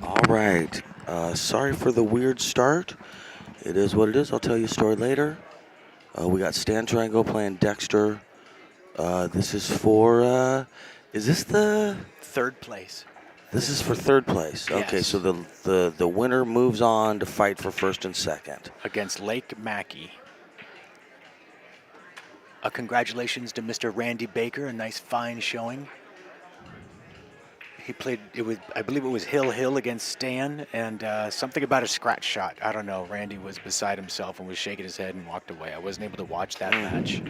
All right. Sorry for the weird start. It is what it is. I'll tell you a story later. We got Stan Triangle playing Dexter. This is for. Is this the? Third place. This is for third place. Okay, Yes. so the winner moves on to fight for first and second. Against Lake Mackey. Congratulations to Mr. Randy Baker. A nice, fine showing. He played, I believe it was Hill against Stan, and something about a scratch shot. I don't know. Randy was beside himself and was shaking his head and walked away. I wasn't able to watch that match.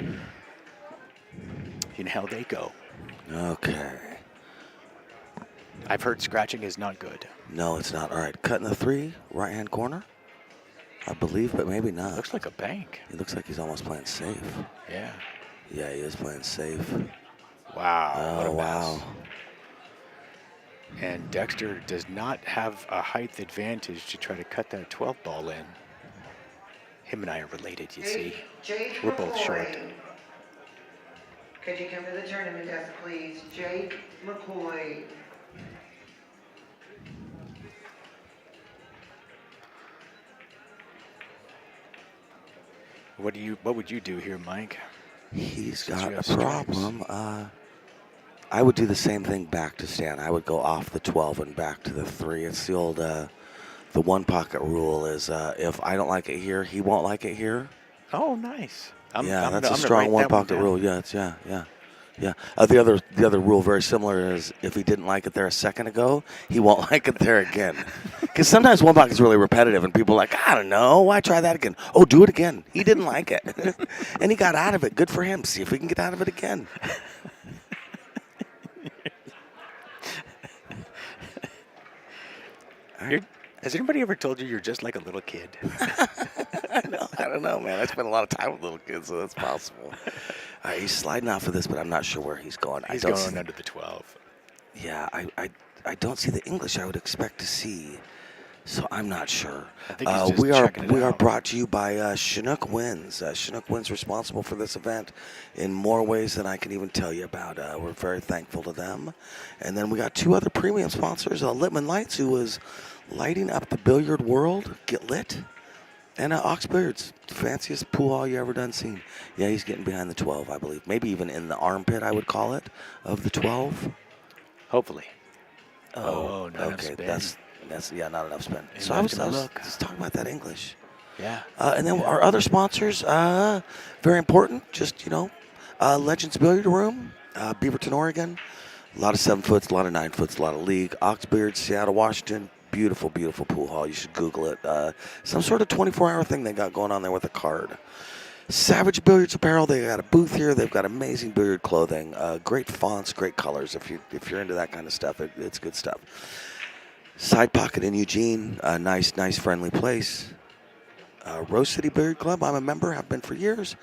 And how they go. Okay. I've heard scratching is not good. No, it's not. All right, cutting the 3, right-hand corner. I believe, but maybe not. Looks like a bank. He looks like he's almost playing safe. Yeah. Yeah, he is playing safe. Wow. What a wow. mess. And Dexter does not have a height advantage to try to cut that 12 ball in. Him and I are related, you see. Jake We're both short. McCoy. Could you come to the tournament desk, please? Jake McCoy. What would you do here, Mike? He's Since got you a have stripes. problem. I would do the same thing back to Stan. I would go off the 12 and back to the 3. It's the old, the one pocket rule is if I don't like it here, he won't like it here. Oh, nice. That's a strong one pocket rule. Yeah, yeah. The other rule, very similar, is if he didn't like it there a second ago, he won't like it there again. Because sometimes one pocket is really repetitive, and people are like, I don't know, why try that again? Oh, do it again. He didn't like it, and he got out of it. Good for him. See if we can get out of it again. Has anybody ever told you you're just like a little kid? I don't know, man. I spend a lot of time with little kids, so that's possible. He's sliding off of this, but I'm not sure where he's going. He's going under the 12. Yeah, I don't see the English I would expect to see, so I'm not sure. I think he's just we are checking it out. brought to you by Chinook Winds. Chinook Winds responsible for this event in more ways than I can even tell you about. We're very thankful to them. And then we got 2 other premium sponsors, Littman Lights, who was lighting up the billiard world, Get Lit, and Ox Billiards, fanciest pool hall you ever done seen. Yeah, he's getting behind the 12, I believe. Maybe even in the armpit, I would call it, of the 12. Hopefully. Oh, not enough okay. spin. That's not enough spin. He So I left was him a look. just talking about that English. Yeah. And then our other sponsors, very important. Just Legends Billiard Room, Beaverton, Oregon. A lot of 7-foots, a lot of 9-foots, a lot of league. Ox Billiards, Seattle, Washington. Beautiful, beautiful pool hall. You should Google it. Some sort of 24-hour thing they got going on there with a card. Savage Billiards Apparel. They got a booth here. They've got amazing billiard clothing. Great fonts, great colors. If you're into that kind of stuff, it's good stuff. Side Pocket in Eugene. Nice, friendly place. Rose City Billiard Club. I'm a member. Have been for years.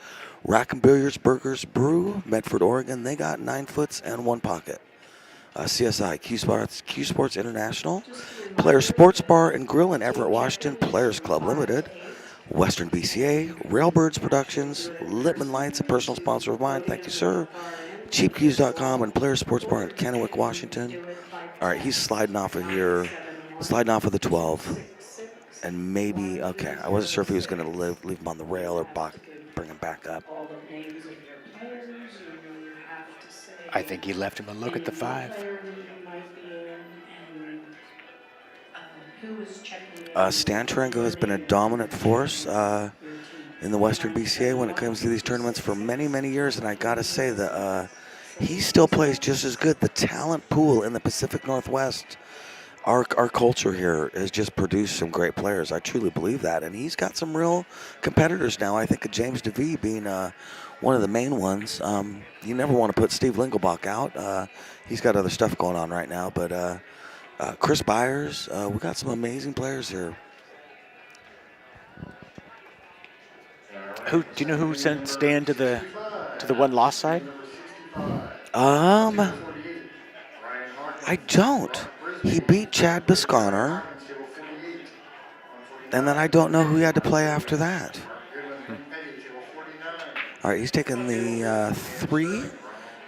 Rack and Billiards Burgers Brew, Medford, Oregon. They got 9-foots and 1 pocket. CSI, Q Sports International, Players Sports Bar and Grill in Everett, Washington, Players Club Limited, Western BCA, Railbirds Productions, Littman Lights, a personal sponsor of mine, thank you, sir, CheapKeys.com, and Players Sports Bar in Kennewick, Washington. All right, he's sliding off of here, sliding off of the 12, and maybe, okay, I wasn't sure if he was going to leave him on the rail or bring him back up. I think he left him a look at the 5. Stan Triangle has been a dominant force in the Western BCA when it comes to these tournaments for many, many years, and I gotta say that he still plays just as good. The talent pool in the Pacific Northwest, our culture here has just produced some great players. I truly believe that, and he's got some real competitors now. I think of James DeVee being one of the main ones. You never want to put Steve Lingelbach out. He's got other stuff going on right now, but Chris Byers, we got some amazing players here. Do you know who sent Stan to the one loss side? I don't. He beat Chad Bisconner, and then I don't know who he had to play after that. All right, he's taking the 3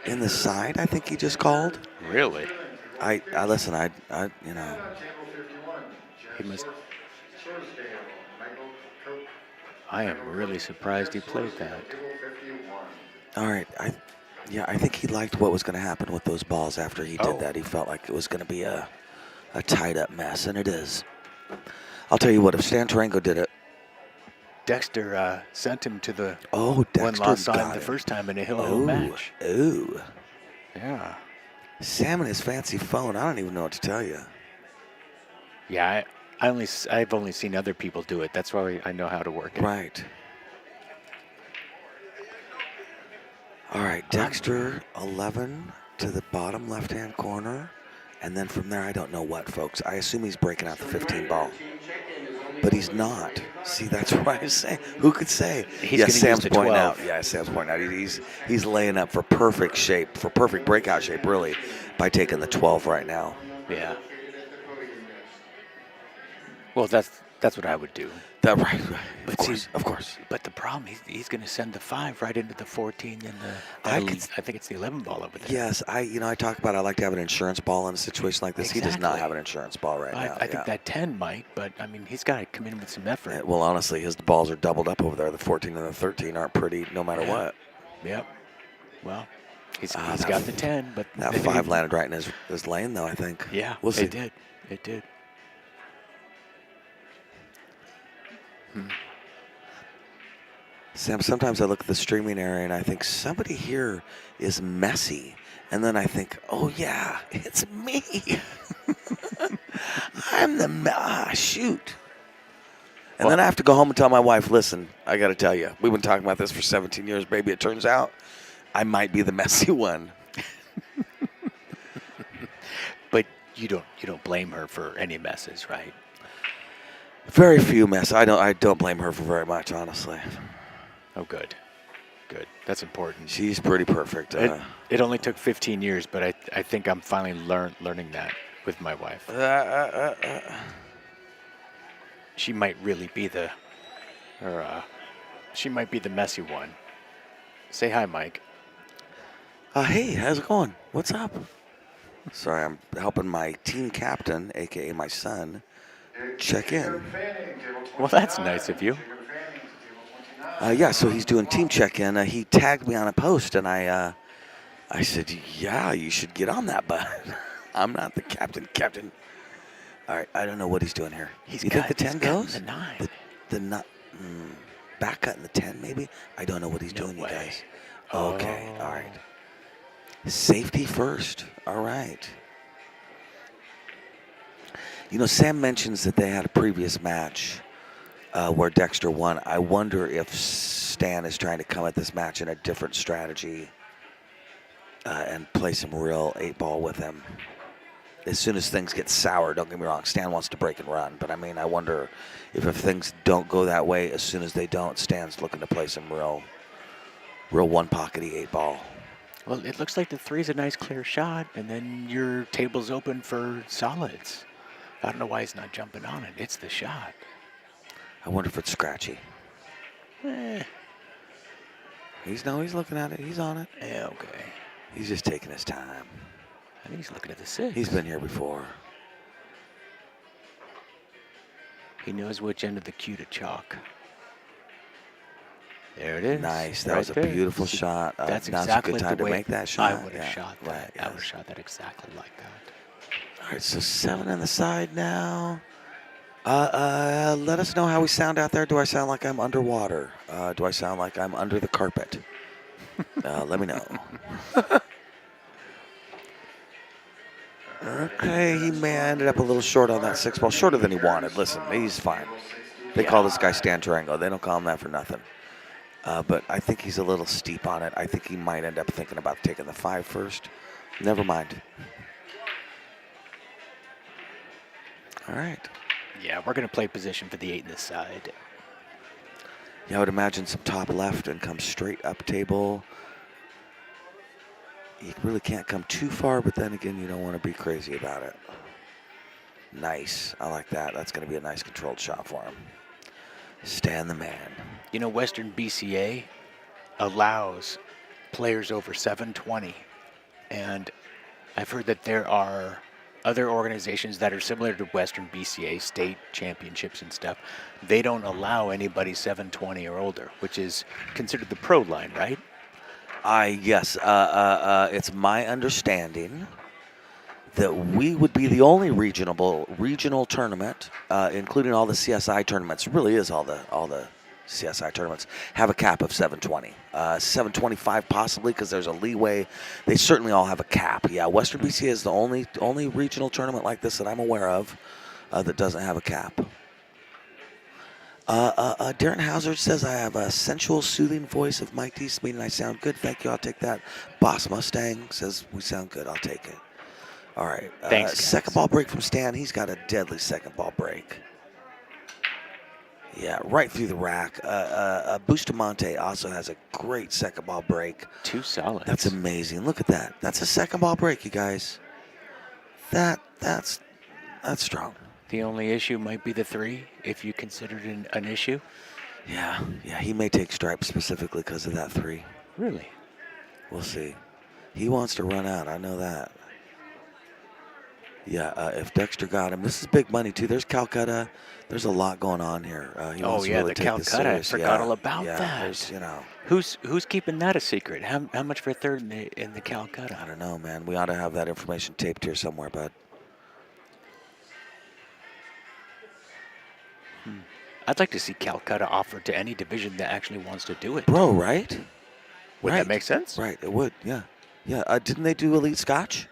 in the side, I think he just called. Really? I listen. You know. And on table 51, He must. Sorsdale, Michael Cope. I am really surprised he played that. Table 51. All right. I think he liked what was going to happen with those balls after he did Oh. that. He felt like it was going to be a tied up mess, and it is. I'll tell you what. If Stan Tarango did it, Dexter sent him to the oh, Dexter one-loss got sign the him. first time in a hill Oh, match. ooh. Yeah. Sam and his fancy phone. I don't even know what to tell you. Yeah, I've only seen other people do it. That's why I know how to work it. Right. All right, Dexter 11 to the bottom left-hand corner, and then from there, I don't know what, folks. I assume he's breaking out the 15 ball, but he's not. See, that's what I was saying. Who could say? He's Yes, gonna use Sam's the pointing 12. out. Yeah, Sam's pointing out. He's laying up for perfect shape, for perfect breakout shape, really, by taking the 12 right now. Yeah. Well, that's what I would do. That right. But Of course, see, of course. But the problem, he's going to send the 5 right into the 14 and I I could- think it's the 11 ball over there. Yes, I talk about I like to have an insurance ball in a situation like this. He does not Exactly. have an insurance ball right now. I think that 10 might, but I mean, he's got to come in with some effort. Well, honestly, his balls are doubled up over there. The 14 and the 13 aren't pretty no matter Yeah. what. Yep. Well, he's that got the 10, but That 5 landed right in his lane, though, I think. Yeah, We'll see. it did. It did. Sam, sometimes I look at the streaming area and I think somebody here is messy. And then I think, oh, yeah, it's me. I'm the shoot. And then I have to go home and tell my wife, listen, I got to tell you, we've been talking about this for 17 years, baby. It turns out I might be the messy one. But you don't blame her for any messes, right? Very few mess. I don't blame her for very much, honestly. Oh, good. Good. That's important. She's pretty perfect. It only took 15 years, but I think I'm finally learning that with my wife. She might really be she might be the messy one. Say hi, Mike. Hey, how's it going? What's up? Sorry, I'm helping my team captain, a.k.a. my son, check in. Well, that's nice of you. Yeah, so he's doing team check-in. He tagged me on a post, and I said, yeah, you should get on that, bud. I'm not the captain. All right, I don't know what he's doing here. You think the 10 goes? The 9. The 9. Back cutting the 10, maybe? I don't know what he's doing, you guys. Okay, all right. Safety first. All right. You know, Sam mentions that they had a previous match where Dexter won. I wonder if Stan is trying to come at this match in a different strategy and play some real 8-ball with him. As soon as things get sour, don't get me wrong, Stan wants to break and run. But, I mean, I wonder if things don't go that way, as soon as they don't, Stan's looking to play some real one-pockety 8-ball. Well, it looks like the 3's a nice clear shot, and then your table's open for solids. I don't know why he's not jumping on it. It's the shot. I wonder if it's scratchy. He's looking at it. He's on it. Yeah, okay. He's just taking his time. I think he's looking at the 6. He's been here before. He knows which end of the cue to chalk. There it is. Nice. That Right was a there. beautiful shot. That's now's exactly a good time the to way make that shot. I would have shot that. Right, I would have yes. shot that exactly like that. All right, so 7 on the side now. Let us know how we sound out there. Do I sound like I'm underwater? Do I sound like I'm under the carpet? Let me know. Okay, he may have ended up a little short on that 6-ball, shorter than he wanted. Listen, he's fine. They call this guy Stan Tarango. They don't call him that for nothing. But I think he's a little steep on it. I think he might end up thinking about taking the 5 first. Never mind. All right. Yeah, we're going to play position for the 8 in this side. Yeah, I would imagine some top left and come straight up table. You really can't come too far, but then again, you don't want to be crazy about it. Nice. I like that. That's going to be a nice controlled shot for him. Stan the man. You know, Western BCA allows players over 720. And I've heard that there are other organizations that are similar to Western BCA state championships and stuff, they don't allow anybody 720 or older, which is considered the pro line, right? Yes. It's my understanding that we would be the only regional tournament, including all the CSI tournaments. It really is all the CSI tournaments have a cap of 720, 725 possibly because there's a leeway. They certainly all have a cap. Yeah, Western BCA is the only regional tournament like this that I'm aware of that doesn't have a cap. Darren Hauser says I have a sensual, soothing voice of Mike Deese, meaning I sound good. Thank you. I'll take that. Boss Mustang says we sound good. I'll take it. All right. Thanks, guys. Second ball break from Stan. He's got a deadly second ball break. Yeah, right through the rack. Bustamante also has a great second ball break. 2 solids. That's amazing. Look at that. That's a second ball break, you guys. That's strong. The only issue might be the 3, if you consider it an issue. Yeah, he may take stripes specifically because of that 3. Really? We'll see. He wants to run out. I know that. Yeah, if Dexter got him, this is big money too. There's Calcutta. There's a lot going on here. He wants to really the take this Calcutta. I serious. forgot all about yeah, that. there's, Who's keeping that a secret? How much for third in the Calcutta? I don't know, man. We ought to have that information taped here somewhere, bud. I'd like to see Calcutta offered to any division that actually wants to do it. Bro, right? Would right. that make sense? Right, it would, yeah. Yeah, didn't they do Elite Scotch?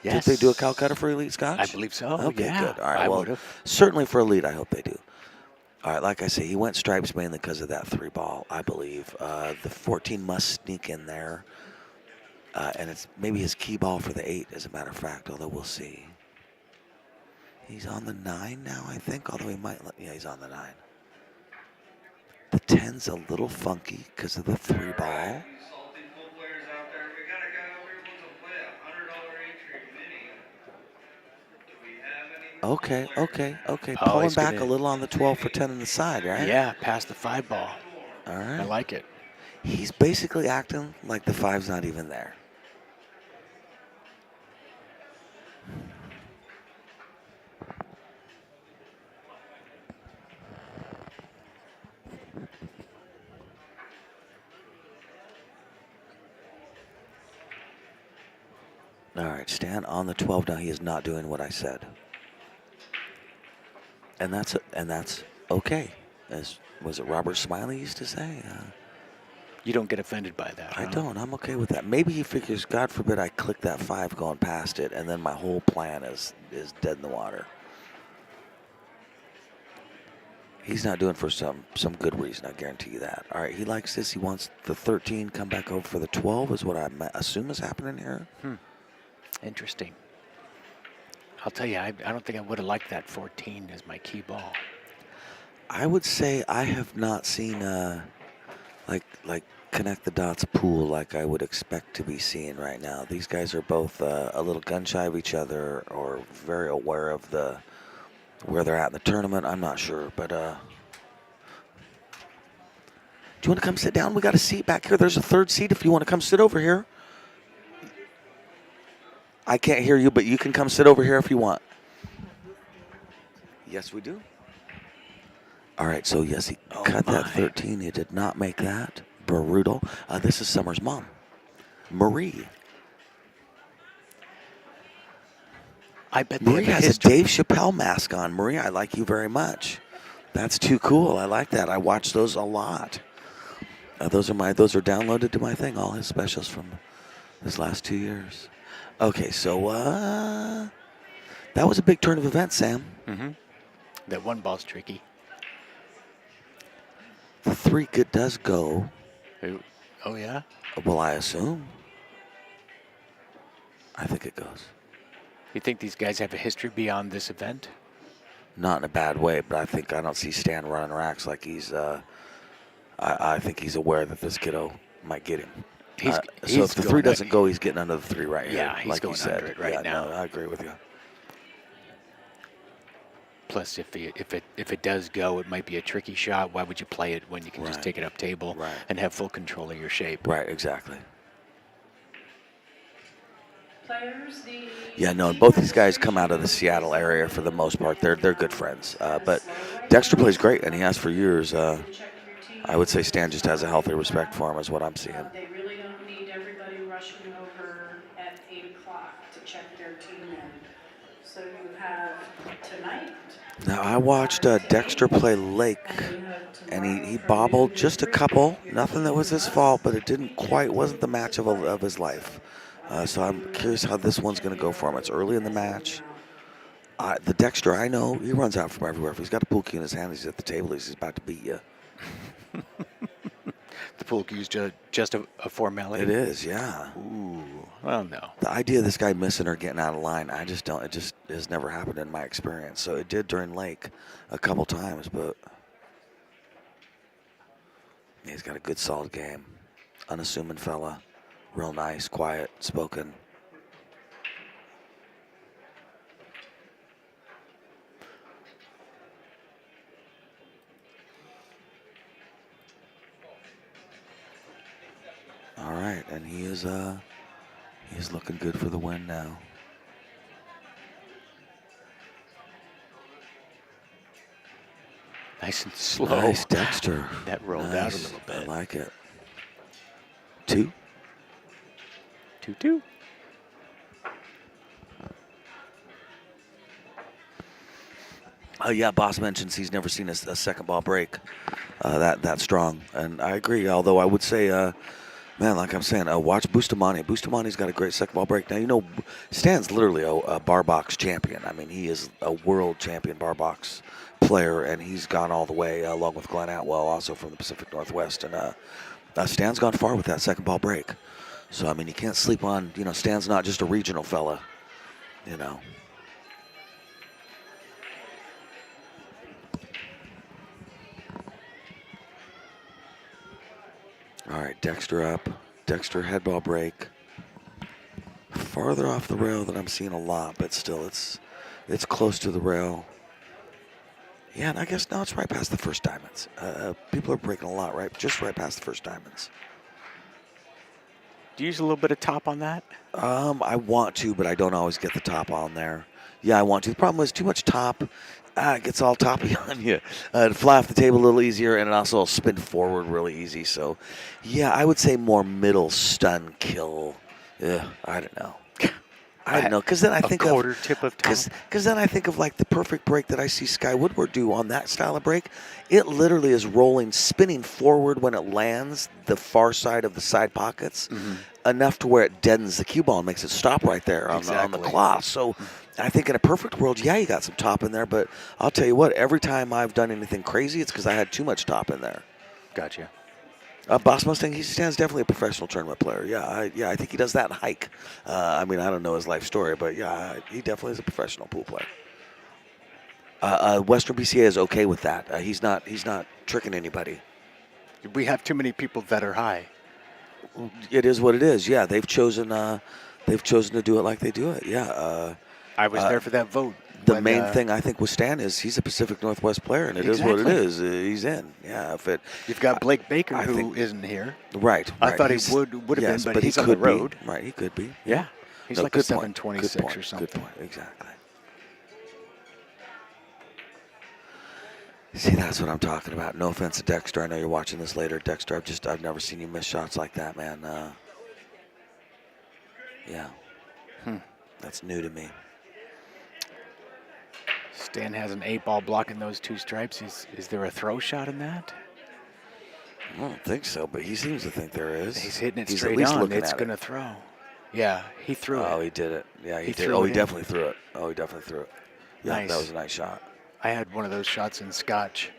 Yes. Did they do a Calcutta for Elite Scotch? I believe so. Okay, yeah. good. All right, I well, would've. certainly for Elite, I hope they do. All right, like I say, he went stripes mainly because of that 3 ball, I believe. The 14 must sneak in there. And it's maybe his key ball for the 8, as a matter of fact, although we'll see. He's on the 9 now, I think, although he might, yeah, he's on the 9. The 10's a little funky because of the 3 ball. Salty pool players out there, we got a guy over here who wants to play a $100 entry mini. Do we have any? Okay. Oh, Pulling he's back gonna- a little on the 12 for 10 on the side, right? Yeah, past the 5 ball. All I right. like it. He's basically acting like the 5's not even there. All right, Stan on the 12 now. He is not doing what I said, and that's okay. As was it Robert Smiley used to say? You don't get offended by that. I huh? don't. I'm okay with that. Maybe he figures, God forbid, I click that 5 going past it, and then my whole plan is dead in the water. He's not doing it for some good reason. I guarantee you that. All right, he likes this. He wants the 13 come back over for the 12. Is what I assume is happening here. Interesting. I'll tell you, I don't think I would have liked that 14 as my key ball. I would say I have not seen like connect the dots pool like I would expect to be seeing right now. These guys are both a little gun shy of each other or very aware of where they're at in the tournament. I'm not sure, but do you want to come sit down? We got a seat back here. There's a 3rd seat if you want to come sit over here. I can't hear you, but you can come sit over here if you want. Yes, we do. All right, so yes, he cut that 13. He did not make that. Brutal. This is Summer's mom, Marie. I bet they Marie have a has a history. Dave Chappelle mask on. Marie, I like you very much. That's too cool. I like that. I watch those a lot. Those are downloaded to my thing. All his specials from his last 2 years. Okay, so that was a big turn of events, Sam. Mm-hmm. That 1 ball's tricky. The 3 good does go. Oh, yeah? Well, I assume. I think it goes. You think these guys have a history beyond this event? Not in a bad way, but I don't see Stan running racks like he's. I think he's aware that this kiddo might get him. So if the 3 doesn't go, he's getting under the 3 right here. Yeah, he's like going you said. under it right now. No, I agree with you. Plus, if it does go, it might be a tricky shot. Why would you play it when you can just Right. take it up table and have full control of your shape? Right, exactly. Yeah, no, both these guys come out of the Seattle area for the most part. They're good friends. But Dexter plays great, and he has for years. I would say Stan just has a healthy respect for him, is what I'm seeing. They really don't need everybody rushing over at 8 o'clock to check their team in. So you have tonight. Now, I watched Dexter play Lake, and he bobbled just a couple. Nothing that was his fault, but it wasn't the match of his life. So I'm curious how this one's going to go for him. It's early in the match. The Dexter, I know, he runs out from everywhere. If he's got a pool cue in his hand, he's at the table, he's about to beat you. The pool cue's just a formality. It is, yeah. Ooh, well, no. The idea of this guy missing or getting out of line, it just has never happened in my experience. So it did during Lake a couple times, but he's got a good, solid game. Unassuming fella. Real nice, quiet, spoken. All right, and he's looking good for the win now. Nice and slow. Nice, Dexter. That rolled out a little bit. I like it. 2. 2-2. Yeah, Boss mentions he's never seen a second ball break that strong, and I agree. Although I would say, man, like I'm saying, watch Bustamante. Bustamante's got a great second ball break. Now, you know, Stan's literally a bar box champion. I mean, he is a world champion bar box player, and he's gone all the way, along with Glenn Atwell, also from the Pacific Northwest. And Stan's gone far with that second ball break. So, I mean, you can't sleep on, you know, Stan's not just a regional fella, you know. All right, Dexter up. Dexter head ball break. Farther off the rail than I'm seeing a lot, but still it's close to the rail. Yeah, and I guess now it's right past the first diamonds. People are breaking a lot, right? Just right past the first diamonds. Do you use a little bit of top on that? I want to, but I don't always get the top on there. Yeah, I want to. The problem is too much top. It gets all toppy on you. It'll fly off the table a little easier, and it also will spin forward really easy. So, yeah, I would say more middle stun kill. Yeah, I don't know. I don't know, because then I think a quarter tip of top. Because then I think of like the perfect break that I see Sky Woodward do on that style of break. It literally is rolling, spinning forward when it lands the far side of the side pockets, enough to where it deadens the cue ball and makes it stop right there on the cloth. So I think in a perfect world, yeah, you got some top in there, but I'll tell you what, every time I've done anything crazy, it's because I had too much top in there. Gotcha. Boss Mustang, he stands definitely a professional tournament player. Yeah, I think he does that hike. I mean, I don't know his life story, but yeah, he definitely is a professional pool player. Western BCA is okay with that. He's not tricking anybody. We have too many people that are high. It is what it is. Yeah, they've chosen to do it like they do it. Yeah. I was there for that vote. The main thing I think with Stan is he's a Pacific Northwest player, and it is what it is. He's in. Yeah, you've got Blake Baker who isn't here. Right. I thought he would have been, but he's on the road. Right, he could be. Yeah, he's like a 726 or something. Good point. Exactly. See, that's what I'm talking about. No offense to Dexter. I know you're watching this later, Dexter. I've never seen you miss shots like that, man. Yeah. That's new to me. Stan has an 8-ball blocking those two stripes. Is there a throw shot in that? I don't think so, but he seems to think there is. He's hitting it He's straight at least on. looking It's at going to it. throw. Yeah, he threw it. Oh, he did it. Yeah, he did. threw Oh, it he in. definitely threw it. Oh, he definitely threw it. Yeah, Nice. That was a nice shot. I had one of those shots in Scotch.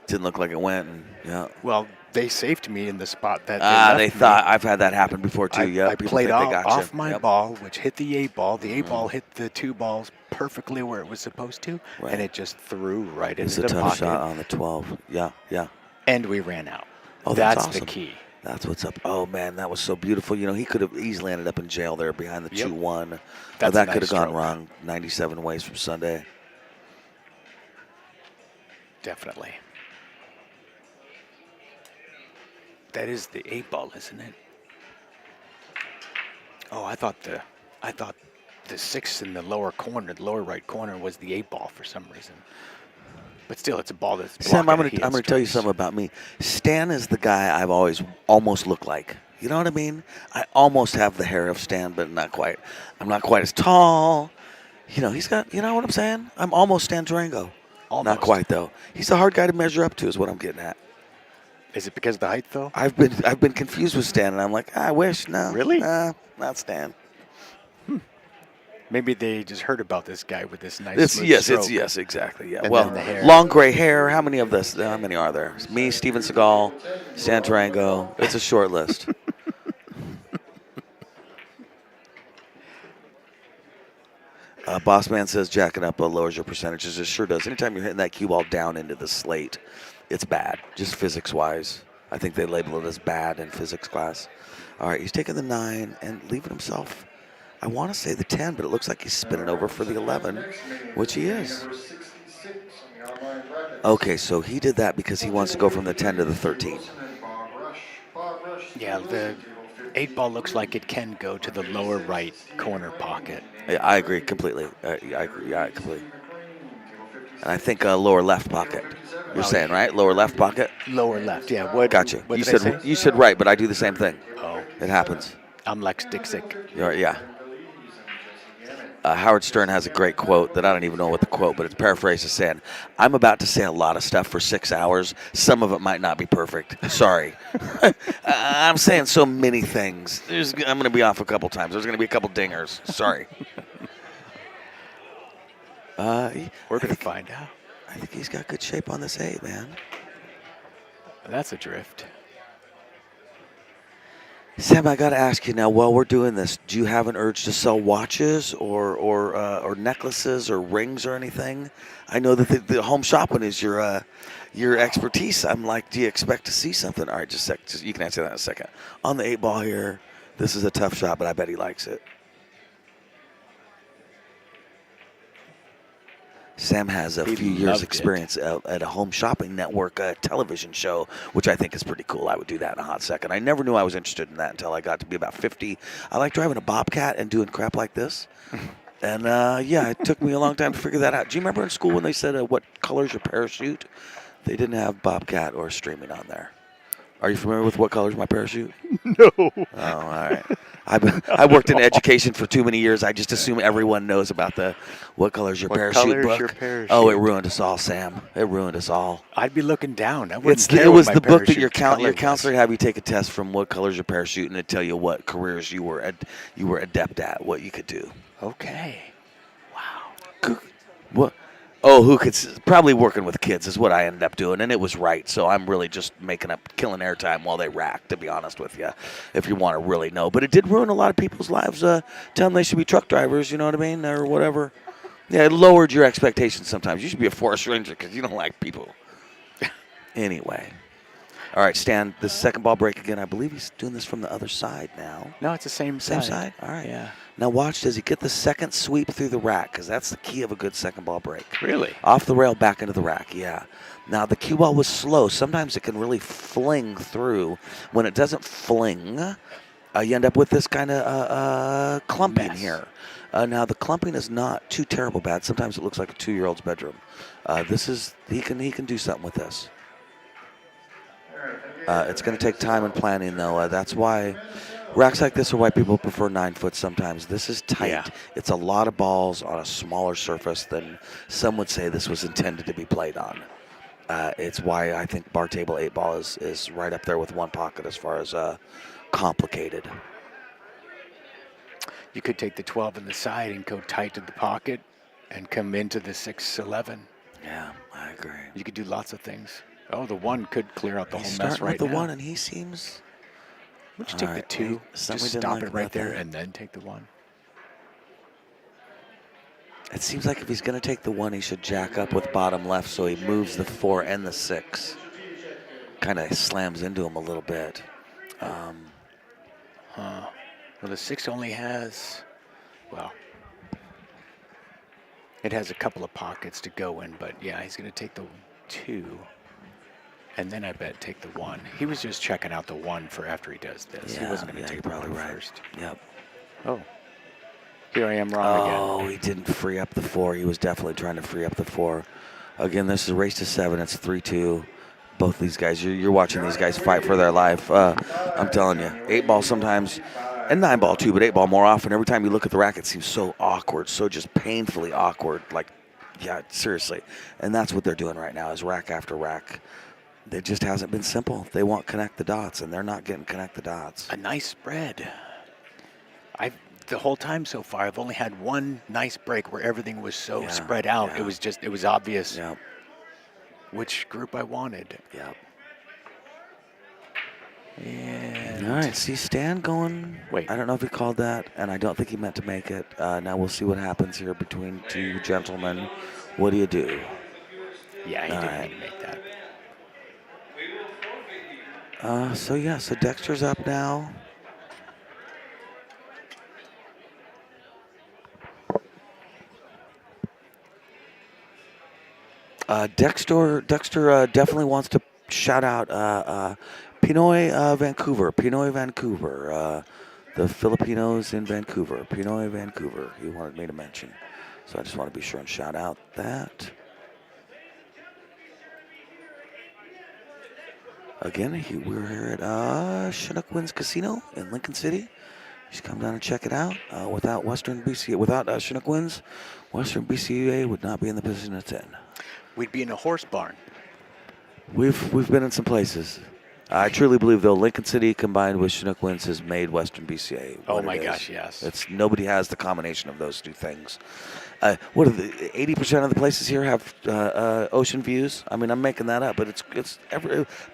Didn't look like it went. And, yeah. Well, they safed me in the spot that They thought I've had that happen before too. Yeah, I played off my ball, which hit the 8-ball. The 8-ball hit the 2 balls perfectly where it was supposed to, and it just threw right It's into a the tough pocket. shot on the 12. Yeah. And we ran out. Oh, that's awesome. the key. That's what's up. Oh man, that was so beautiful. You know, he could have easily ended up in jail there behind the 2-1. That's that a could nice have gone stroke. wrong. 97 ways from Sunday. Definitely. That is the 8-ball, isn't it? Oh, I thought the 6 in the lower corner, the lower right corner, was the 8 ball for some reason. But still, it's a ball that's Sam, blocking I'm a heel gonna tell you strikes. something about me. Stan is the guy I've always almost looked like. You know what I mean? I almost have the hair of Stan, but not quite. I'm not quite as tall. You know, he's got. You know what I'm saying? I'm almost Stan Durango. Not Almost. quite though. He's a hard guy to measure up to, is what I'm getting at. Is it because of the height, though? I've been confused with Stan, and I'm like, I wish no. Really? Not Stan. Maybe they just heard about this guy with this nice smooth stroke. Yes, exactly. Yeah. And Well, then the hair. long gray hair. How many of this? How many are there? It's me, Steven Seagal, Stan Durango. It's a short list. Boss Man says jacking up lowers your percentages. It sure does. Anytime you're hitting that cue ball down into the slate, it's bad, just physics-wise. I think they label it as bad in physics class. All right, he's taking the 9 and leaving himself, I want to say the 10, but it looks like he's spinning over for the 11, which he is. Okay, so he did that because he wants to go from the 10 to the 13. Yeah, the 8 ball looks like it can go to the lower right corner pocket. Yeah, I agree completely. I agree. Yeah, completely. And I think lower left pocket. You're saying, right? Lower left pocket? Lower left, yeah. What? Gotcha. What You did I said say? you said right, but I do the same thing. Oh, It happens. I'm Lex Dixik. Yeah. Howard Stern has a great quote that I don't even know what the quote, but it's paraphrased as saying, "I'm about to say a lot of stuff for 6 hours. Some of it might not be perfect. Sorry. I'm saying so many things. I'm going to be off a couple times. There's going to be a couple dingers. Sorry." We're going to find out. I think he's got good shape on this 8, man. That's a drift. Sam, I got to ask you now, while we're doing this, do you have an urge to sell watches or necklaces or rings or anything? I know that the home shopping is your expertise. I'm like, do you expect to see something? All right, just you can answer that in a second. On the 8 ball here, this is a tough shot, but I bet he likes it. Sam has a few years experience at a home shopping network television show, which I think is pretty cool. I would do that in a hot second. I never knew I was interested in that until I got to be about 50. I like driving a Bobcat and doing crap like this. And, it took me a long time to figure that out. Do you remember in school when they said, what color's your parachute? They didn't have Bobcat or streaming on there. Are you familiar with what color's my parachute? No. Oh, all right. I worked in education for too many years. I just assume everyone knows about the what color's your parachute book. Your parachute? Oh, it ruined us all, Sam. It ruined us all. I'd be looking down. I wouldn't It care was what the my book that your parachute color counselor was. had you take a test from what color's your parachute, and it'd tell you what careers you were adept at, what you could do. Okay. What? Oh, who could probably working with kids is what I ended up doing, and it was right. So I'm really just killing airtime while they rack, to be honest with you, if you want to really know. But it did ruin a lot of people's lives. Tell them they should be truck drivers, you know what I mean, or whatever. Yeah, it lowered your expectations sometimes. You should be a forest ranger because you don't like people. Anyway. All right, Stan, the second ball break again. I believe he's doing this from the other side now. No, it's the same Same side. side? All right. Yeah. Now watch, does he get the second sweep through the rack? Because that's the key of a good second ball break. Really? Off the rail, back into the rack, yeah. Now, the cue ball was slow. Sometimes it can really fling through. When it doesn't fling, you end up with this kind of clumping here. Now, the clumping is not too terrible bad. Sometimes it looks like a 2-year-old's bedroom. He can do something with this. It's going to take time and planning, though. That's why racks like this are why people prefer 9 foot sometimes. This is tight. Yeah. It's a lot of balls on a smaller surface than some would say this was intended to be played on. It's why I think bar table 8 ball is right up there with one pocket as far as complicated. You could take the 12 in the side and go tight to the pocket and come into the 6-11. Yeah, I agree. You could do lots of things. Oh, the 1 could clear out the He's whole mess starting right with the now. 1, and he seems... Would you All take right, the 2? something Just we didn't stop like it right about there that. and then take the 1. It seems like if he's going to take the 1, he should jack up with bottom left so he moves the 4 and the 6. Kind of slams into him a little bit. Well, the 6 only has, it has a couple of pockets to go in, but yeah, he's going to take the 2. And then I bet take the 1. He was just checking out the 1 for after he does this. He wasn't going to take the 1 probably right. first. Yep. Oh. Here I am wrong again. Oh, he didn't free up the 4. He was definitely trying to free up the 4. Again, this is a race to 7. It's 3-2. Both these guys, you're watching these guys fight for their life. I'm telling you, 8-ball sometimes, and 9-ball too, but 8-ball more often. Every time you look at the rack, it seems so awkward, so just painfully awkward. Like, yeah, seriously. And that's what they're doing right now is rack after rack. It just hasn't been simple. They want connect the dots, and they're not getting connect the dots. A nice spread. The whole time so far, I've only had one nice break where everything was so spread out. Yeah. It was obvious Yeah. which group I wanted. Yeah. And All right, see Stan going. Wait. I don't know if he called that, and I don't think he meant to make it. Now we'll see what happens here between two gentlemen. What do you do? Yeah, he All didn't right. mean to make that. So Dexter's up now. Dexter definitely wants to shout out Pinoy Vancouver, the Filipinos in Vancouver, Pinoy Vancouver. He wanted me to mention, so I just want to be sure and shout out that. Again, we're here at Chinook Winds Casino in Lincoln City. You should come down and check it out. Without Chinook Winds, Western BCA would not be in the position it's in. We'd be in a horse barn. We've been in some places. I truly believe, though, Lincoln City combined with Chinook Winds has made Western BCA. Oh what my it is. gosh, yes. Nobody has the combination of those two things. What are the 80% of the places here have ocean views? I mean, I'm making that up, but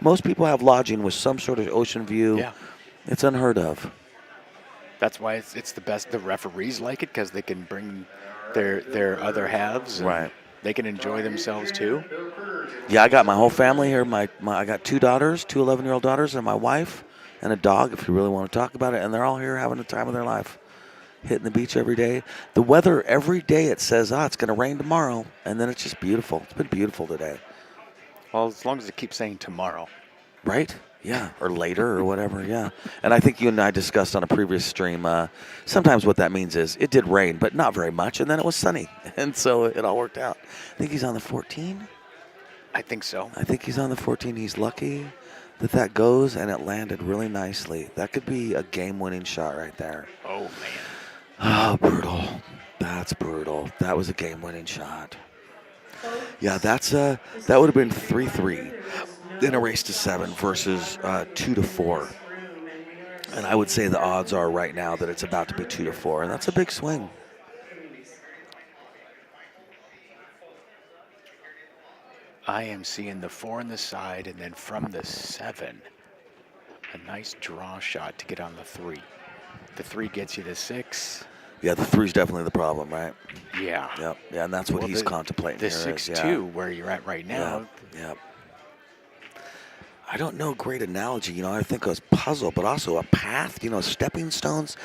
most people have lodging with some sort of ocean view. Yeah. It's unheard of. That's why it's the best. The referees like it because they can bring their other halves. And Right. They can enjoy themselves too. Yeah, I got my whole family here. I got 2 daughters, 2 11-year-old daughters, and my wife, and a dog, if you really want to talk about it. And they're all here having the time of their life, hitting the beach every day. The weather, every day it says, it's going to rain tomorrow. And then it's just beautiful. It's been beautiful today. Well, as long as it keeps saying tomorrow. Right? Yeah, or later or whatever, yeah. And I think you and I discussed on a previous stream, sometimes what that means is it did rain, but not very much, and then it was sunny. And so it all worked out. I think he's on the 14. I think so. I think he's on the 14. He's lucky that goes, and it landed really nicely. That could be a game-winning shot right there. Oh, man. Oh, brutal. That's brutal. That was a game-winning shot. Yeah, that would have been 3-3 in a race to 7 versus 2-4. And I would say the odds are right now that it's about to be 2-4, and that's a big swing. I am seeing the 4 on the side, and then from the 7, a nice draw shot to get on the 3. The 3 gets you the 6. Yeah, the 3's definitely the problem, right? Yeah. Yep. Yeah, and that's what he's contemplating. The here 6-2, where you're at right now. Yeah. I don't know, great analogy. I think it was puzzle, but also a path, stepping stones.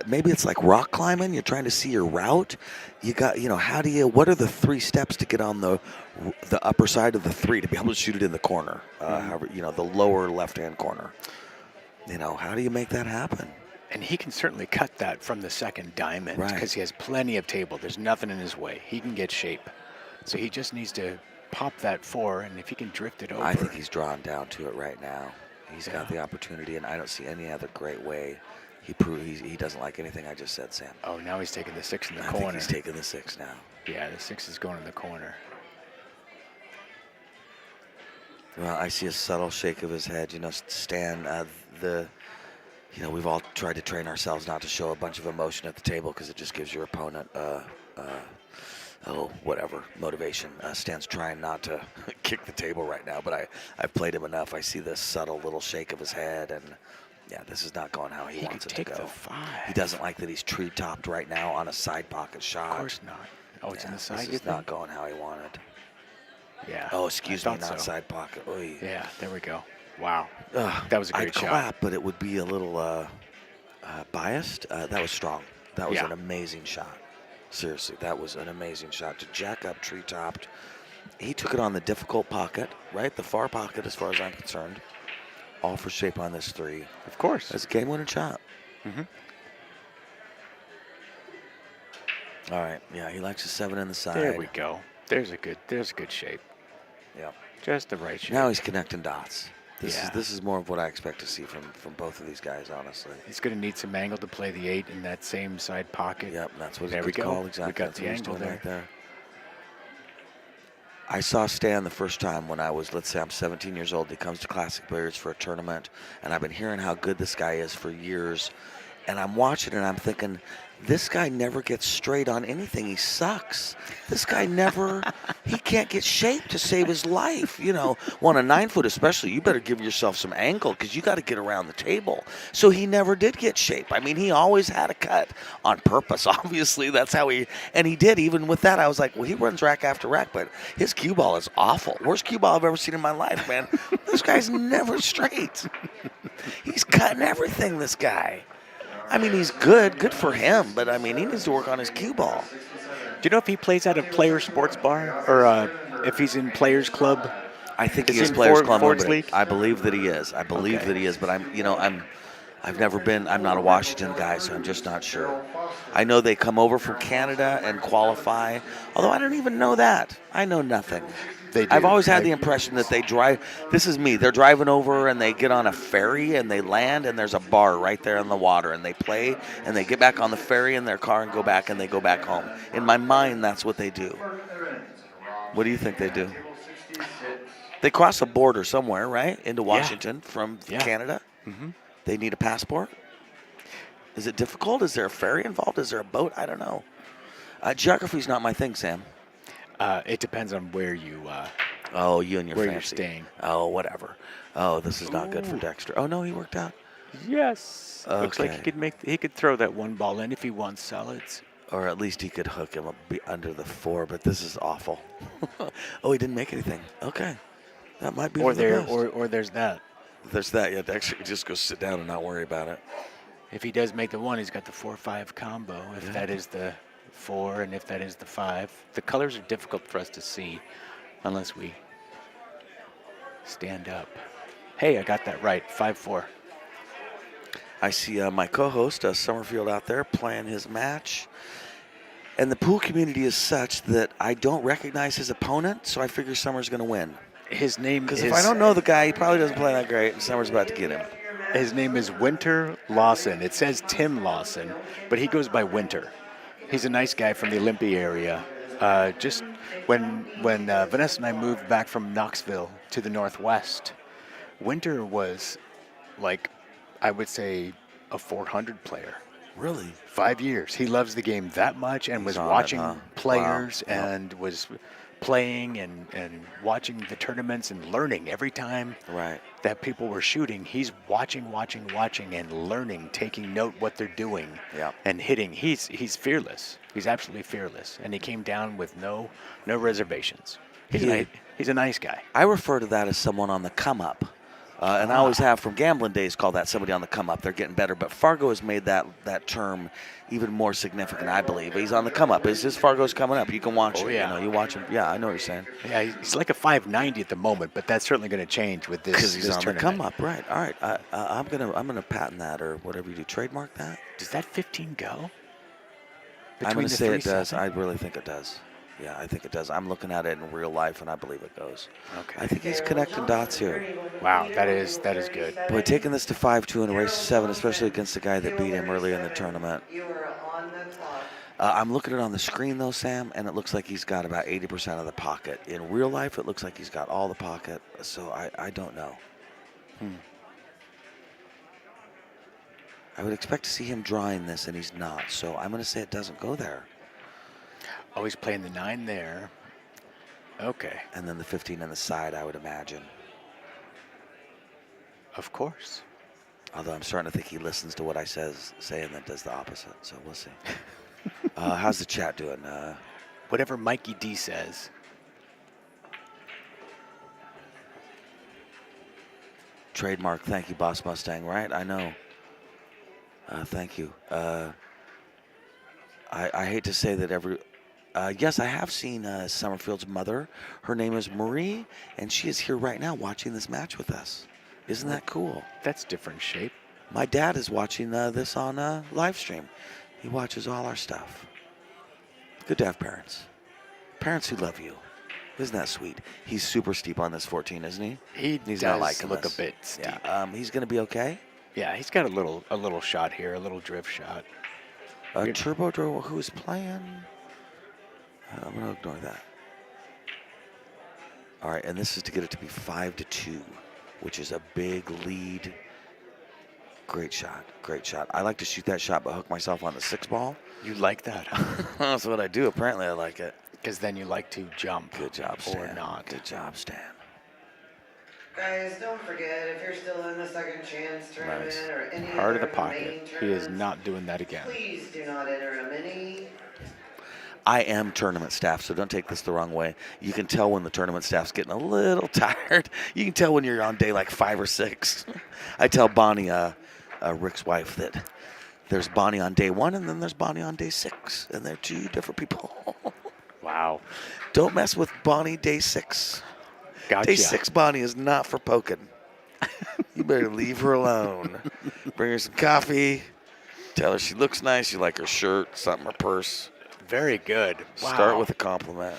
Maybe it's like rock climbing. You're trying to see your route. You got, what are the 3 steps to get on the upper side of the 3 to be able to shoot it in the corner? The lower left-hand corner. How do you make that happen? And he can certainly cut that from the second diamond because he has plenty of table. There's nothing in his way. He can get shape. So he just needs to pop that 4, and if he can drift it over. I think he's drawn down to it right now. He's got the opportunity, and I don't see any other great way. He doesn't like anything I just said, Sam. Oh, now he's taking the 6 in the I corner. think he's taking the 6 now. Yeah, the 6 is going in the corner. Well, I see a subtle shake of his head. Stan, we've all tried to train ourselves not to show a bunch of emotion at the table because it just gives your opponent motivation. Stan's trying not to kick the table right now, but I've played him enough. I see this subtle little shake of his head, and yeah, this is not going how he wants it to take go. the 5. He doesn't like that he's tree-topped right now on a side pocket shot. Of course not. Oh, it's in the side. This is not going how he wanted. Yeah. Oh, excuse me, not so. side pocket. Oy. Yeah, there we go. Wow. Ugh, That was a great I'd shot. clap, but it would be a little biased. That was strong. That was an amazing shot. Seriously, that was an amazing shot to jack up tree-topped. He took it on the difficult pocket, right? The far pocket, as far as I'm concerned. All for shape on this 3. Of course. That's a game-winning shot. Mm-hmm. All right. Yeah, he likes a 7 in the side. There we go. There's a good shape. Yeah. Just the right shape. Now he's connecting dots. Yeah. This is more of what I expect to see from both of these guys, honestly. He's going to need some angle to play the 8 in that same side pocket. Yep, that's what There it's we go. called. Exactly. We got That's the what he's angle doing there. right there. I saw Stan the first time when I was, let's say I'm 17 years old. He comes to Classic Billiards for a tournament, and I've been hearing how good this guy is for years. And I'm watching and I'm thinking, this guy never gets straight on anything. He sucks. This guy never, he can't get shape to save his life. You know, on a 9-foot especially, you better give yourself some angle because you got to get around the table. So he never did get shape. I mean, he always had a cut on purpose, obviously. That's how and he did. Even with that, I was like, well, he runs rack after rack, but his cue ball is awful. Worst cue ball I've ever seen in my life, man. This guy's never straight. He's cutting everything, this guy. I mean, he's good for him, but I mean, he needs to work on his cue ball. Do you know if he plays at a Players Sports Bar or if he's in Players Club? I think Is he is he in Players Club Ford's member. League? I believe that he is. I believe Okay. that he is, but I've never been. I'm not a Washington guy, so I'm just not sure. I know they come over from Canada and qualify, although I don't even know that. I know nothing. They do. I've always had the impression that they drive. This is me. They're driving over and they get on a ferry and they land and there's a bar right there in the water and they play and they get back on the ferry in their car and go back and they go back home. In my mind, that's what they do. What do you think they do? They cross a border somewhere, right, into Washington from Canada. Mm-hmm. They need a passport. Is it difficult? Is there a ferry involved? Is there a boat? I don't know. Geography's not my thing, Sam. It depends on where you Oh, you and your where fancy. you're staying. Oh, whatever. Oh, this is not good for Dexter. Oh no, he worked out. Yes. Looks like Okay. he could throw that one ball in if he wants solids. Or at least he could hook him up under the 4. But this is awful. Oh, he didn't make anything. Okay, that might be Or for the there best. or there's that. There's that. Yeah, Dexter could just go sit down and not worry about it. If he does make the 1, he's got the 4-5 combo. If that is the 4 and if that is the 5. The colors are difficult for us to see unless we stand up. Hey, I got that right. 5-4. I see my co-host Summerfield out there playing his match. And the pool community is such that I don't recognize his opponent, so I figure Summer's going to win. His name Because is if I don't know the guy, he probably doesn't play that great, and Summer's about to get him. His name is Winter Lawson. It says Tim Lawson, but he goes by Winter. He's a nice guy from the Olympia area. Just when Vanessa and I moved back from Knoxville to the Northwest, Winter was like, I would say, a 400 player. Really? 5 years. He loves the game that much and He's was on it, watching huh? players Wow. Yep. and was playing and watching the tournaments and learning every time Right. that people were shooting. He's watching and learning, taking note what they're doing Yep. and hitting. He's fearless. He's absolutely fearless. And he came down with no reservations. He's a nice guy. I refer to that as someone on the come up. And I always have from gambling days called that somebody on the come up. They're getting better. But Fargo has made that term even more significant, I believe. He's on the come up. It's just Fargo's coming up. You can watch Oh, it. yeah. You know, you watch him. Yeah, I know what you're saying. Yeah, he's like a 590 at the moment, but that's certainly going to change with this. Because he's this on the tournament. come up, right? All right, I'm gonna patent that or whatever you do. Trademark that. Does that 15 go? I'm gonna the say it 3-7? does. I really think it does. Yeah, I think it does. I'm looking at it in real life, and I believe it goes. Okay. I think he's connecting dots here. Wow, that is good. Boy, taking this to 5-2 in a race 7, especially against the guy that beat him earlier in the tournament. You are on the clock. I'm looking at it on the screen, though, Sam, and it looks like he's got about 80% of the pocket. In real life, it looks like he's got all the pocket, so I don't know. I would expect to see him drawing this, and he's not, so I'm going to say it doesn't go there. Oh, he's playing the 9 there. Okay, And then the 15 on the side, I would imagine. of course. Although I'm starting to think he listens to what I say and then does the opposite, so we'll see. How's the chat doing? Whatever Mikey D says. Trademark, thank you, Boss Mustang, right? I know. Thank you. I hate to say that yes, I have seen Summerfield's mother. Her name is Marie, and she is here right now watching this match with us. Isn't that cool? That's different shape. My dad is watching this on live stream. He watches all our stuff. Good to have parents. Parents who love you. Isn't that sweet? He's super steep on this 14, isn't he? He's Does not liking look this. a bit steep. Yeah. He's going to be okay. Yeah, he's got a little shot here, a little drift shot. Turbo Draw, who's playing? I'm going to ignore that. All right, and this is to get it to be 5-2, which is a big lead. Great shot, great shot. I like to shoot that shot but hook myself on the 6 ball. You like that, huh? That's what I do. Apparently I like it. Because then you like to jump. Good job, Stan. Or not. Good job, Stan. Guys, don't forget, if you're still in the second chance tournament Nice. or any Heart of other the main pocket. He tournaments, is not doing that again. please do not enter a mini. I am tournament staff, so don't take this the wrong way. You can tell when the tournament staff's getting a little tired. You can tell when you're on day like 5 or 6. I tell Bonnie, Rick's wife, that there's Bonnie on day 1 and then there's Bonnie on day 6, and they're 2 different people. Wow. Don't mess with Bonnie day 6. Gotcha. Day 6 Bonnie is not for poking. You better leave her alone. Bring her some coffee. Tell her she looks nice. You like her shirt, something, her purse. Very good. Wow. Start with a compliment.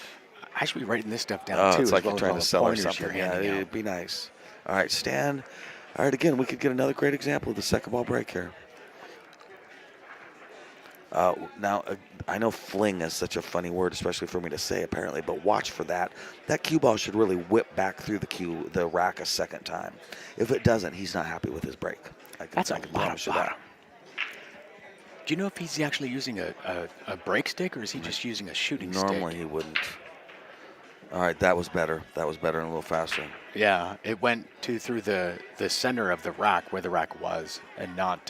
I should be writing this stuff down Oh, too. it's as like well you're as trying all to the sell her pointers something. you're Yeah, handing out. it'd be nice. All right, Stan. All right, again, we could get another great example of the second ball break here. Now, I know fling is such a funny word, especially for me to say, apparently, but watch for that. That cue ball should really whip back through the rack a second time. If it doesn't, he's not happy with his break. That's a I can lot promise of you bottom. Do you know if he's actually using a break stick or is he just using a shooting Normally stick? he wouldn't. All right, that was better. That was better and a little faster. Yeah, it went through the center of the rack where the rack was and not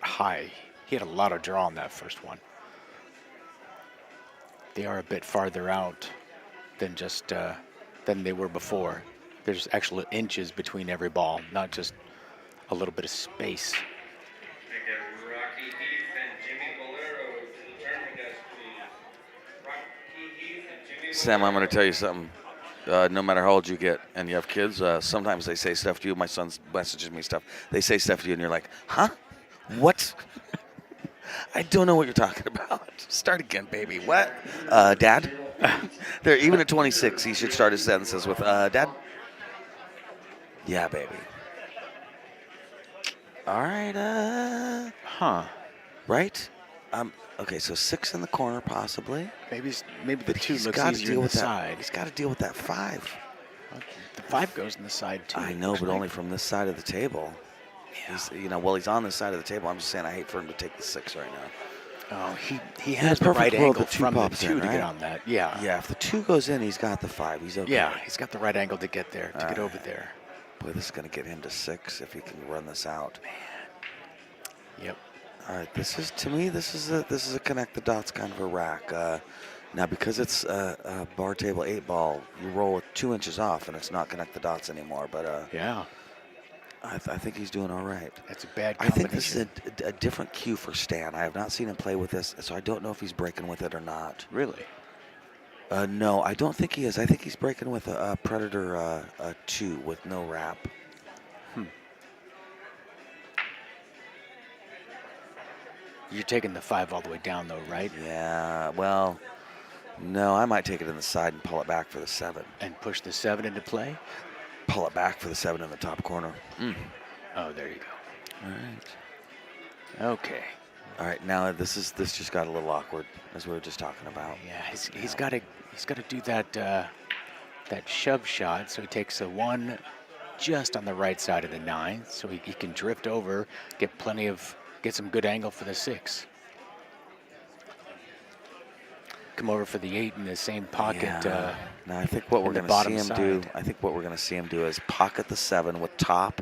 high. He had a lot of draw on that first one. They are a bit farther out than just than they were before. There's actual inches between every ball, not just a little bit of space. Can I get Rocky Heath and Jimmy Bolero to the tournament desk, please? Rocky Heath and Jimmy Sam, I'm Bolero. going to tell you something. No matter how old you get and you have kids, sometimes they say stuff to you. My son messages me stuff. They say stuff to you and you're like, huh? What? I don't know what you're talking about. Start again, baby. What? Dad? There, even at 26, he should start his sentences with, Dad? Yeah, baby. All right, Huh. right? Okay, so 6 in the corner, possibly. Maybe the But 2 he's looks got to easier deal in the with that. side. He's got to deal with that 5. The 5 goes in the side too. I know, looks but like. only from this side of the table. Yeah. He's, he's on this side of the table. I'm just saying I hate for him to take the 6 right now. Oh, he In a has the perfect right world, angle the 2 from the pops 2 in, to get right? on that. Yeah. Yeah, if the 2 goes in, he's got the 5. He's okay. Yeah, he's got the right angle to get there, to get over there. Boy, this is going to get him to 6 if he can run this out. Yep. All right, this is a connect the dots kind of a rack. Now, because it's a bar table 8 ball, you roll with 2 inches off, and it's not connect the dots anymore. But Yeah. I think he's doing all right. That's a bad I combination. think this is a different cue for Stan. I have not seen him play with this, so I don't know if he's breaking with it or not. Really? No, I don't think he is. I think he's breaking with a Predator 2 with no wrap. You're taking the 5 all the way down though, right? Yeah, well, no, I might take it in the side and pull it back for the 7. And push the 7 into play? Pull it back for the 7 in the top corner. Oh, there you go. All right. Okay. All right, now this just got a little awkward, as we were just talking about. Yeah, he's got to do that that shove shot. So he takes a 1 just on the right side of the 9, so he can drift over, get some good angle for the 6. Come over for the 8 in the same pocket. Yeah. Now I think what we're in the going to see bottom him do. side. I think what we're going to see him do is pocket the 7 with top,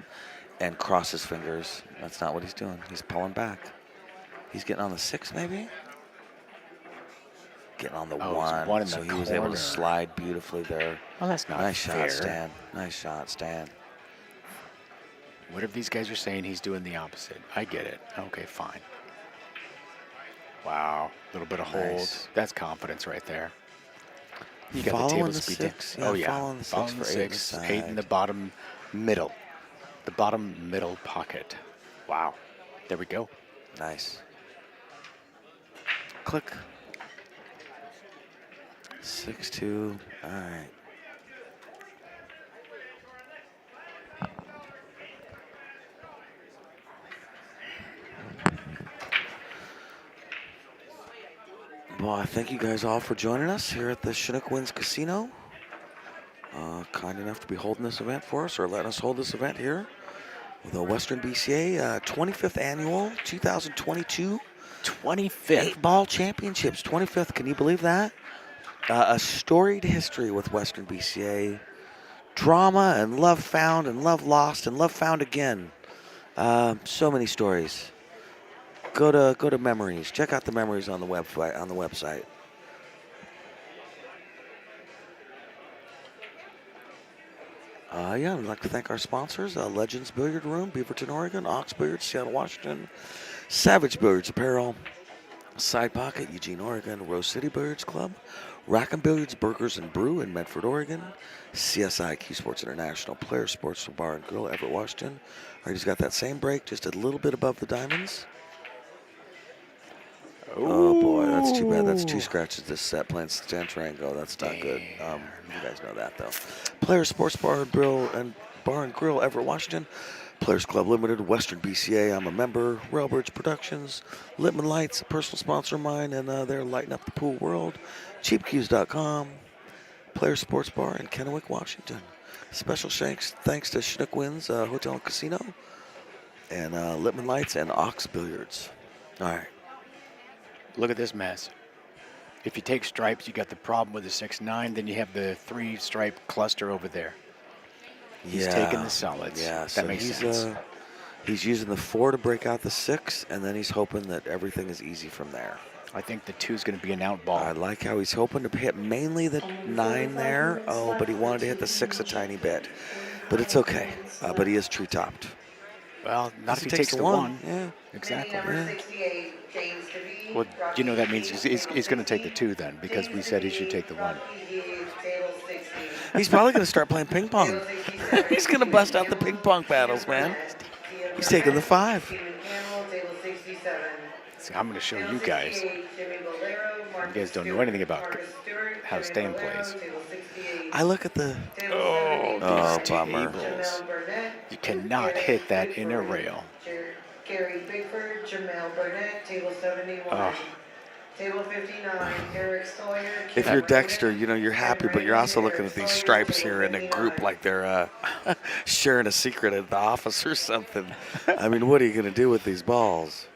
and cross his fingers. That's not what he's doing. He's pulling back. He's getting on the 6, maybe. Getting on the Oh, it's 1. 1 in so the he was able corner. to slide beautifully there. Well, that's not Nice fair. shot, Stan. Nice shot, Stan. Whatever these guys are saying, he's doing the opposite. I get it. Okay, fine. Wow, a little bit of hold. Nice. That's confidence right there. You got Following the table the speed 6, down. yeah, Oh yeah, following the 6 for 8 in the 6, 8 in the side. bottom middle. The bottom middle pocket. Wow. There we go. Nice. Click. 6-2. All right. Well, I thank you guys all for joining us here at the Chinook Winds Casino. Kind enough to be holding this event for us, or letting us hold this event here with the Western BCA 25th Annual 2022 25th. 8-Ball Championships. 25th, can you believe that? A storied history with Western BCA. Drama and love found and love lost and love found again. So many stories. Go to memories. Check out the memories on the website. I'd like to thank our sponsors: Legends Billiard Room, Beaverton, Oregon; Ox Billiards, Seattle, Washington; Savage Billiards Apparel; Side Pocket, Eugene, Oregon; Rose City Billiards Club; Rackham Billiards Burgers and Brew in Medford, Oregon; CSI Key Sports International; Player Sports Bar and Grill, Everett, Washington. All right, he's got that same break, just a little bit above the diamonds. Oh boy, that's too bad. That's 2 scratches this set playing Stantarango. That's not good. You guys know that though. Players Sports Bar and Grill, Everett, Washington. Players Club Limited, Western BCA. I'm a member. Railbridge Productions, Littman Lights, a personal sponsor of mine, and they're lighting up the pool world. CheapCues.com. Players Sports Bar in Kennewick, Washington. Special thanks to Chinook Winds Hotel and Casino, and Littman Lights and Ox Billiards. All right. Look at this mess. If you take stripes, you got the problem with the 6-9. Then you have the 3-stripe cluster over there. He's taking the solids. Yeah, that so makes sense. He's using the 4 to break out the 6, and then he's hoping that everything is easy from there. I think the 2 is going to be an out ball. I like how he's hoping to hit mainly the 9 there. Oh, but he wanted to hit the 6 a tiny bit. But it's okay. But he is tree-topped. Well, not if he takes the 1. Yeah. Exactly. Number 68, James DeVee. Well, you know that means he's going to take the 2 then, because we said he should take the 1. Table 60. He's probably going to start playing ping pong. He's going to bust out the ping pong battles, man. He's taking the 5. Table 67. See, I'm going to show you guys. You guys don't know anything about how Stan plays. I look at the... Oh, these bummer. tables. You cannot hit that inner rail. Gary Bigford, Jamel Burnett, table 71. Oh. Table 59, Eric Sawyer. If you're Dexter, you know, you're happy, but you're also looking at these stripes here in a group like they're sharing a secret at the office or something. I mean, what are you going to do with these balls?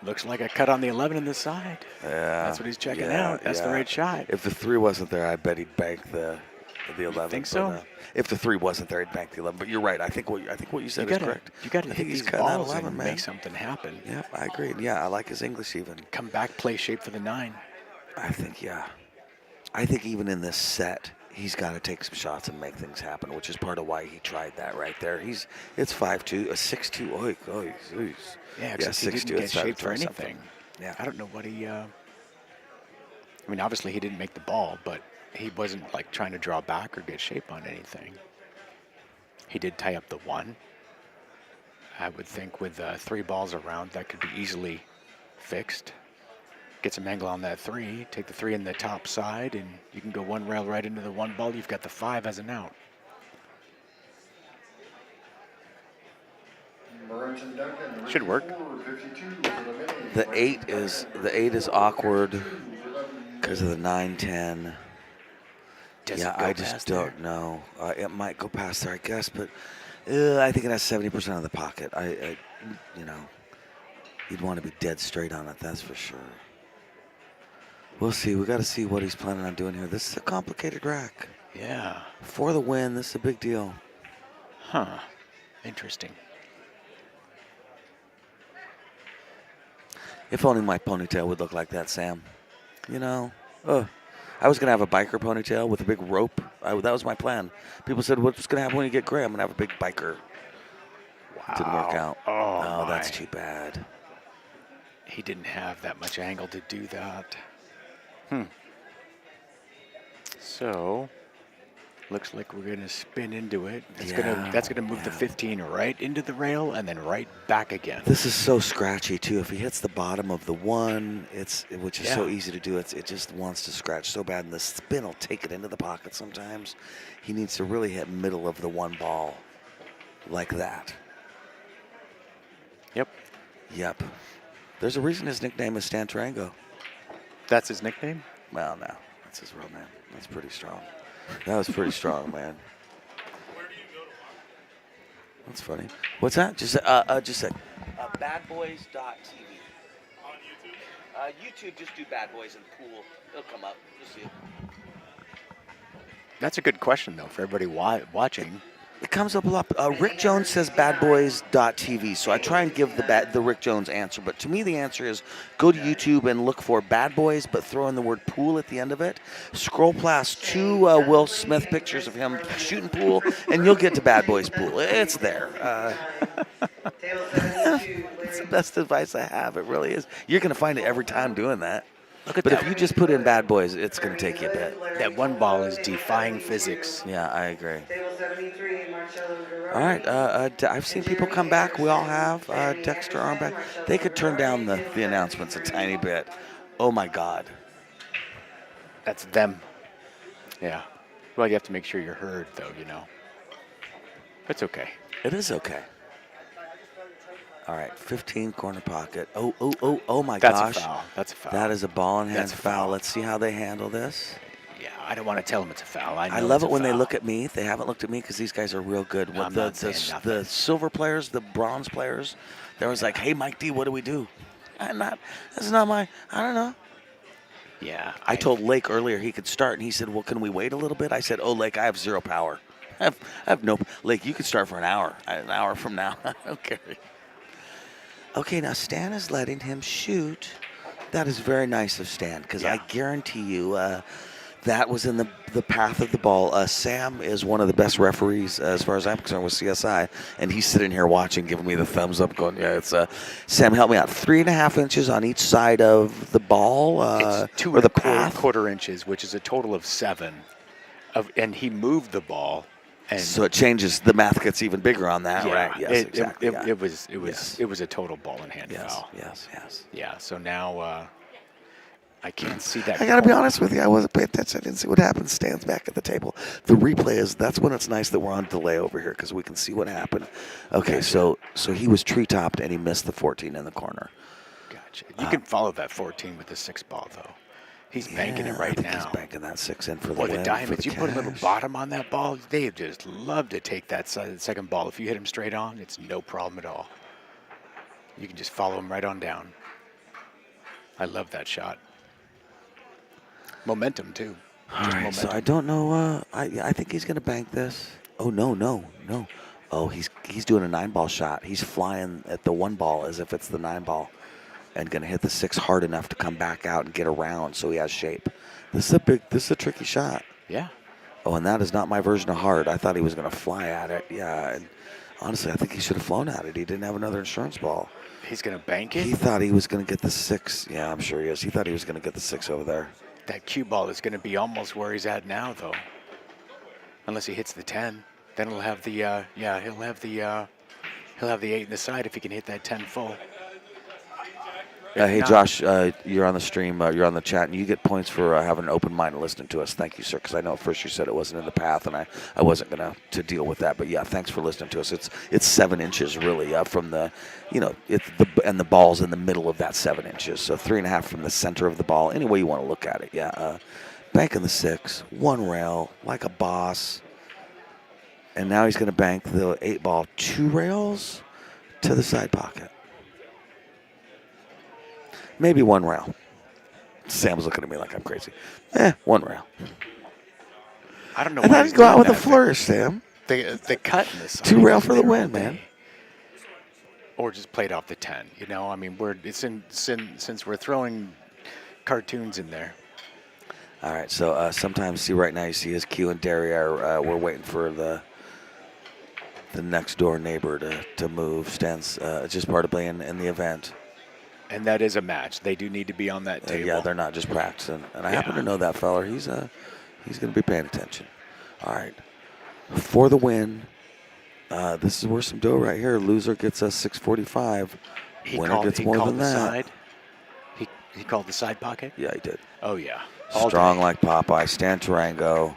Looks like a cut on the 11 in the side. Yeah. That's what he's checking out. That's the right shot. If the 3 wasn't there, I bet he'd bank the 11. Think so? If the 3 wasn't there, he'd bank the 11. But you're right. I think what you said is correct. You got to I hit think he's these cutting out balls 11, and man. make something happen. Yeah, I agree. Yeah, I like his English even. Come back, play shape for the 9. I think even in this set, he's got to take some shots and make things happen, which is part of why he tried that right there. It's 5-2, a 6-2. Oy. Yeah, except he didn't get shaped for anything. Yeah. I don't know what he. I mean, obviously he didn't make the ball, but he wasn't like trying to draw back or get shape on anything. He did tie up the 1. I would think with 3 balls around, that could be easily fixed. Get some angle on that 3, take the 3 in the top side, and you can go 1 rail right into the 1 ball. You've got the 5 as an out. Should work. The 8 is awkward because of the 9-10. I just don't know. It might go past there, I guess, but I think it has 70% of the pocket. You'd want to be dead straight on it, that's for sure. We'll see. We got to see what he's planning on doing here. This is a complicated rack. Yeah. For the win, this is a big deal. Huh. Interesting. If only my ponytail would look like that, Sam. You know, I was going to have a biker ponytail with a big rope. That was my plan. People said, what's going to happen when you get gray? I'm going to have a big biker. Wow. Didn't work out. Oh, that's too bad. He didn't have that much angle to do that. So, Looks like we're gonna spin into it. Yeah, That's gonna move the yeah. 15 right into the rail and then right back again. This is so scratchy too. If he hits the bottom of the one, which is so Yeah. easy to do. It just wants to scratch so bad, and the spin will take it into the pocket sometimes. He needs to really hit middle of the one ball, like that. Yep. Yep. There's a reason his nickname is Stan Tarango. That's his nickname? Well, no, that's his real name. That's pretty strong. That was pretty strong, man. That's funny. What's that? Just badboys.tv. On YouTube? YouTube, just do Bad Boys and Pool. It'll come up. You'll see it. That's a good question, though, for everybody watching. It comes up a lot. Rick Jones says badboys.tv, so I try and give the Rick Jones answer. But to me, the answer is go to YouTube and look for Bad Boys, but throw in the word pool at the end of it. Scroll past 2 Will Smith pictures of him shooting pool, and you'll get to Bad Boys Pool. It's there. It's the best advice I have. It really is. You're going to find it every time doing that. Look at But that. if you just put in Bad Boys, it's going to take you a bit. That one ball is defying physics. Yeah, I agree. Table 73, Marcelo Guerrero. All right, I've seen people come back. We all have. Dexter Armback. They could turn down the announcements a tiny bit. Oh, my God. That's them. Yeah. Well, you have to make sure you're heard, though, you know. It's okay. It is okay. All right, 15 corner pocket. Oh, my That's gosh. a foul. That's a foul. That is a ball in hand That's a foul. foul. Let's see how they handle this. Yeah, I don't want to tell them it's a foul. I know I love it's it a when they foul. look at me. They haven't looked at me because these guys are real good. I'm With not saying nothing. the silver players, the bronze players, they was like, hey, Mike D, what do we do? That's not my, I don't know. Yeah. I told Lake earlier he could start, and he said, well, can we wait a little bit? I said, oh, Lake, I have zero power. I have no, Lake, you could start for an hour from now. Okay. Okay, now Stan is letting him shoot. That is very nice of Stan, because Yeah. I guarantee you that was in the path of the ball. Sam is one of the best referees, as far as I'm concerned, with CSI, and he's sitting here watching, giving me the thumbs up, going, yeah, it's Sam, help me out. 3.5 inches on each side of the ball, It's 2 or and the a path. quarter inches, which is a total of 7. And he moved the ball. And So it changes. The math gets even bigger on that, yeah, right? Yes, it, exactly. it, it was Yes. it was a total ball in hand Yes, foul. yes. Yeah. So now I can't see that. I got to be call. honest with you. I wasn't paying attention. I didn't see what happened. Stan's back at the table. The replay that's when it's nice that we're on delay over here because we can see what happened. Okay, so he was tree-topped and he missed the 14 in the corner. Gotcha. You can follow that 14 with the 6 ball though. He's banking it Yeah, right I think now. He's banking that 6 in for the Boy, win. the for Diamonds, the you put a little cash. bottom on that ball, they just love to take that second ball. If you hit him straight on, it's no problem at all. You can just follow him right on down. I love that shot. Momentum, too. All Just right, so momentum. I don't know. I think he's going to bank this. Oh, no. Oh, he's doing a 9-ball shot. He's flying at the 1 ball as if it's the 9-ball. And going to hit the 6 hard enough to come back out and get around so he has shape. This is a tricky shot. Yeah. Oh, and that is not my version of hard. I thought he was going to fly at it. Yeah, and honestly, I think he should have flown at it. He didn't have another insurance ball. He's going to bank it. He thought he was going to get the 6. Yeah, I'm sure he is. He thought he was going to get the 6 over there. That cue ball is going to be almost where he's at now, though. Unless he hits the 10. Then he'll have the, he'll have the 8 in the side if he can hit that 10 full. Hey, not- Josh, you're on the stream. You're on the chat, and you get points for having an open mind and listening to us. Thank you, sir, because I know at first you said it wasn't in the path, and I wasn't going to deal with that. But, yeah, thanks for listening to us. It's 7 inches, really, from the, and the ball's in the middle of that 7 inches. So 3.5 from the center of the ball, any way you want to look at it, yeah. Banking the 6, 1 rail, like a boss. And now he's going to bank the 8 ball, 2 rails to the side pocket. Maybe 1 rail. Sam's looking at me like I'm crazy. 1 rail. I don't know And why then he's go out doing with a that. flourish, Sam. The cut in this. 2 rail for the win, man. Or just played off the 10. I mean, since we're throwing cartoons in there. All right, so sometimes, see right now, you see his Q and Derry we're waiting for the next door neighbor to move. Stan's just part of playing in the event. And that is a match. They do need to be on that table. Yeah, they're not just practicing. And I happen to know that fella. He's going to be paying attention. All right. For the win. This is worth some dough right here. Loser gets us 645. Winner gets more than the that. side. He called the side pocket? Yeah, he did. Oh, yeah. Strong like Popeye. Stan Tarango.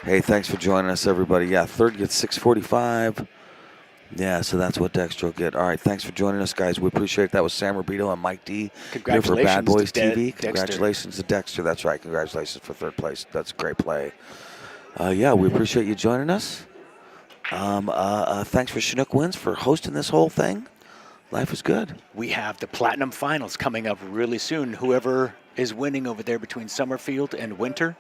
Hey, thanks for joining us, everybody. Yeah, third gets 645. Yeah, so that's what Dexter will get. All right, thanks for joining us, guys. We appreciate it. That was Sam Rubito and Mike D here for Bad Boys TV. Congratulations to Dexter. That's right. Congratulations for third place. That's a great play. Yeah, we appreciate you joining us. Thanks for Chinook Wins for hosting this whole thing. Life is good. We have the Platinum Finals coming up really soon. Whoever is winning over there between Summerfield and Winter,